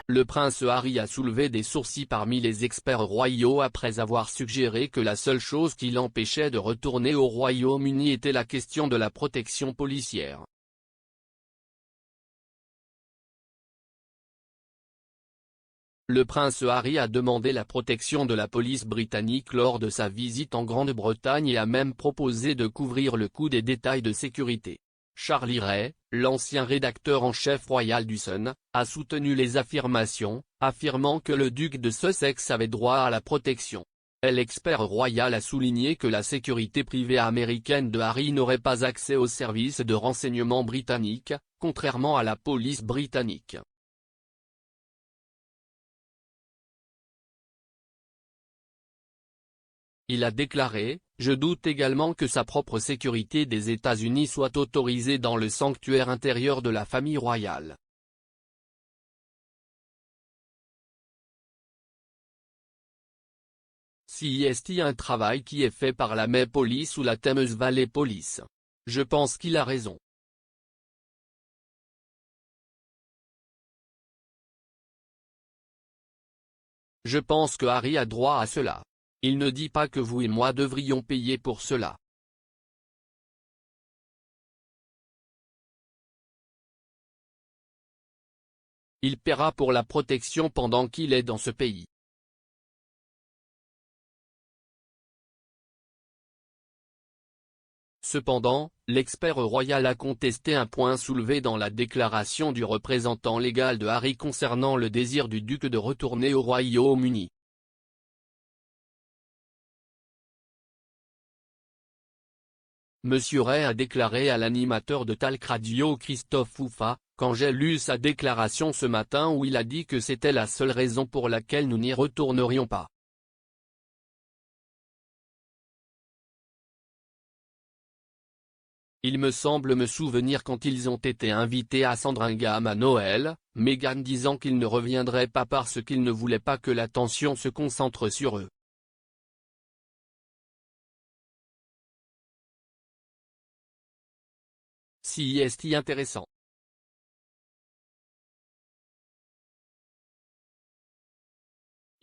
Le prince Harry a soulevé des sourcils parmi les experts royaux après avoir suggéré que la seule chose qui l'empêchait de retourner au Royaume-Uni était la question de la protection policière. Le prince Harry a demandé la protection de la police britannique lors de sa visite en Grande-Bretagne et a même proposé de couvrir le coût des détails de sécurité. Charlie Ray, l'ancien rédacteur en chef royal du Sun, a soutenu les affirmations, affirmant que le duc de Sussex avait droit à la protection. L'expert royal a souligné que la sécurité privée américaine de Harry n'aurait pas accès aux services de renseignement britanniques, contrairement à la police britannique. Il a déclaré « Je doute également que sa propre sécurité des États-Unis soit autorisée dans le sanctuaire intérieur de la famille royale. » C'est un travail qui est fait par la Met Police ou la Thames Valley Police. Je pense qu'il a raison. Je pense que Harry a droit à cela. Il ne dit pas que vous et moi devrions payer pour cela. Il paiera pour la protection pendant qu'il est dans ce pays. Cependant, l'expert royal a contesté un point soulevé dans la déclaration du représentant légal de Harry concernant le désir du duc de retourner au Royaume-Uni. Monsieur Ray a déclaré à l'animateur de Talk Radio Christophe Foufa, quand j'ai lu sa déclaration ce matin où il a dit que c'était la seule raison pour laquelle nous n'y retournerions pas. Il me semble me souvenir quand ils ont été invités à Sandringham à Noël, Meghan disant qu'ils ne reviendraient pas parce qu'ils ne voulaient pas que l'attention se concentre sur eux. C'est intéressant.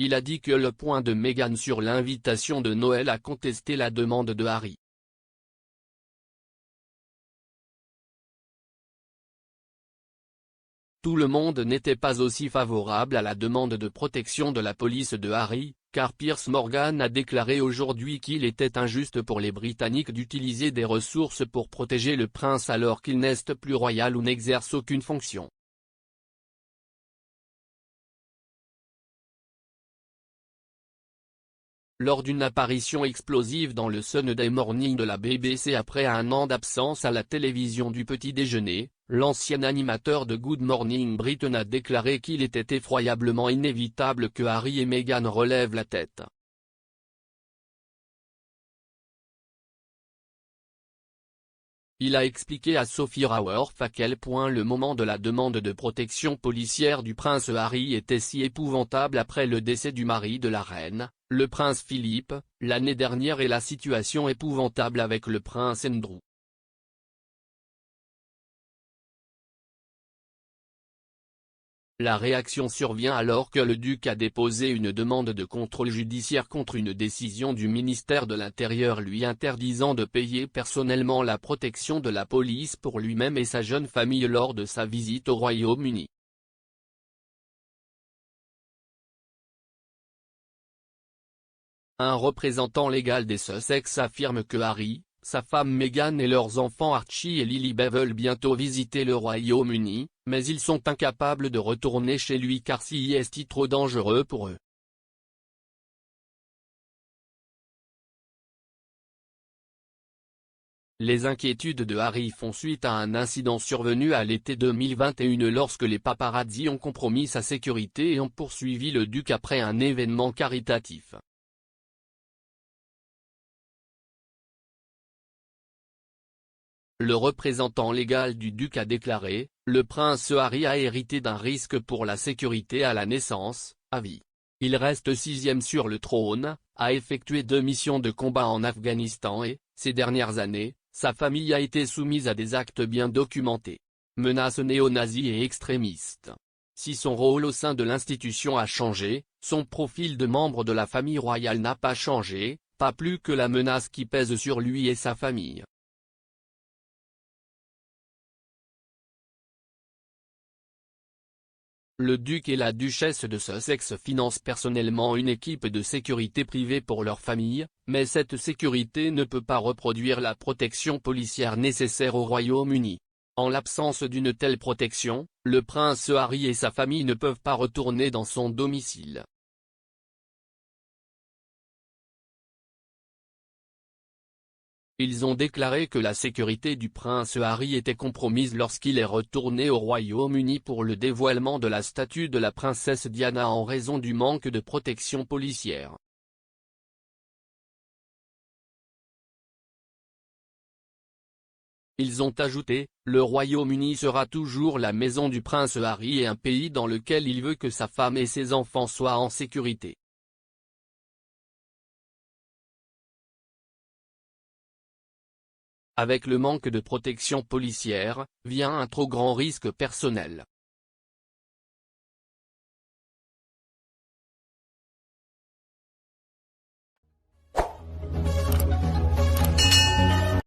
Il a dit que le point de Meghan sur l'invitation de Noël a contesté la demande de Harry. Tout le monde n'était pas aussi favorable à la demande de protection de la police de Harry, car Piers Morgan a déclaré aujourd'hui qu'il était injuste pour les Britanniques d'utiliser des ressources pour protéger le prince alors qu'il n'est plus royal ou n'exerce aucune fonction. Lors d'une apparition explosive dans le Sunday Morning de la BBC après un an d'absence à la télévision du petit déjeuner, l'ancien animateur de Good Morning Britain a déclaré qu'il était effroyablement inévitable que Harry et Meghan relèvent la tête. Il a expliqué à Sophie Raworth à quel point le moment de la demande de protection policière du prince Harry était si épouvantable après le décès du mari de la reine, le prince Philippe, l'année dernière et la situation épouvantable avec le prince Andrew. La réaction survient alors que le duc a déposé une demande de contrôle judiciaire contre une décision du ministère de l'Intérieur lui interdisant de payer personnellement la protection de la police pour lui-même et sa jeune famille lors de sa visite au Royaume-Uni. Un représentant légal des Sussex affirme que Harry, sa femme Meghan et leurs enfants Archie et Lilibet veulent bientôt visiter le Royaume-Uni, mais ils sont incapables de retourner chez lui car c'est trop dangereux pour eux. Les inquiétudes de Harry font suite à un incident survenu à l'été 2021 lorsque les paparazzi ont compromis sa sécurité et ont poursuivi le duc après un événement caritatif. Le représentant légal du duc a déclaré, le prince Harry a hérité d'un risque pour la sécurité à la naissance, à vie. Il reste 6e sur le trône, a effectué 2 missions de combat en Afghanistan et, ces dernières années, sa famille a été soumise à des actes bien documentés. Menaces néo-nazis et extrémistes. Si son rôle au sein de l'institution a changé, son profil de membre de la famille royale n'a pas changé, pas plus que la menace qui pèse sur lui et sa famille. Le duc et la duchesse de Sussex financent personnellement une équipe de sécurité privée pour leur famille, mais cette sécurité ne peut pas reproduire la protection policière nécessaire au Royaume-Uni. En l'absence d'une telle protection, le prince Harry et sa famille ne peuvent pas retourner dans son domicile. Ils ont déclaré que la sécurité du prince Harry était compromise lorsqu'il est retourné au Royaume-Uni pour le dévoilement de la statue de la princesse Diana en raison du manque de protection policière. Ils ont ajouté, le Royaume-Uni sera toujours la maison du prince Harry et un pays dans lequel il veut que sa femme et ses enfants soient en sécurité. Avec le manque de protection policière, vient un trop grand risque personnel.